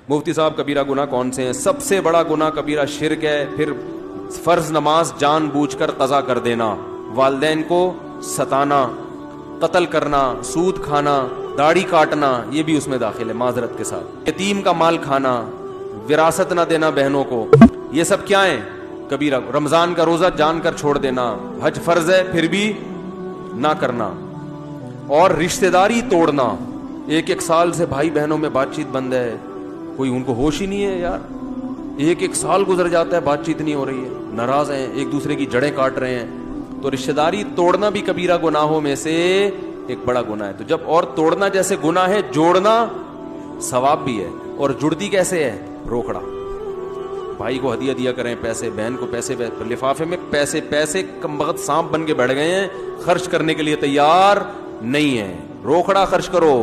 मुफ्ती साहब कबीरा गुनाह कौन से हैं? सबसे बड़ा गुनाह कबीरा शिर्क है, फिर फर्ज नमाज जानबूझकर कज़ा कर देना, वालिदैन को सताना, कत्ल करना, सूद खाना, दाढ़ी काटना, ये भी उसमें दाखिल है माजरत के साथ। यतीम का माल खाना, विरासत ना देना बहनों को, ये सब क्या है? कबीरा। रमजान का रोजा जानकर छोड़ देना, हज फर्ज है फिर भी ना करना, और रिश्तेदारी तोड़ना। एक एक साल से भाई बहनों में बातचीत बंद है, कोई उनको होश ही नहीं है यार। एक एक साल गुजर जाता है, बातचीत नहीं हो रही है, नाराज हैं, एक दूसरे की जड़ें काट रहे हैं। तो रिश्तेदारी तोड़ना भी कबीरा गुनाहों में से एक बड़ा गुनाह है। तो जब और तोड़ना जैसे गुनाह है, जोड़ना सवाब भी है। और जुड़ती कैसे है? रोकड़ा। भाई को हदिया दिया करें पैसे, बहन को पैसे, लिफाफे में पैसे, पैसे कमबख्त सांप बन के बैठ गए हैं, खर्च करने के लिए तैयार नहीं है। रोकड़ा खर्च करो।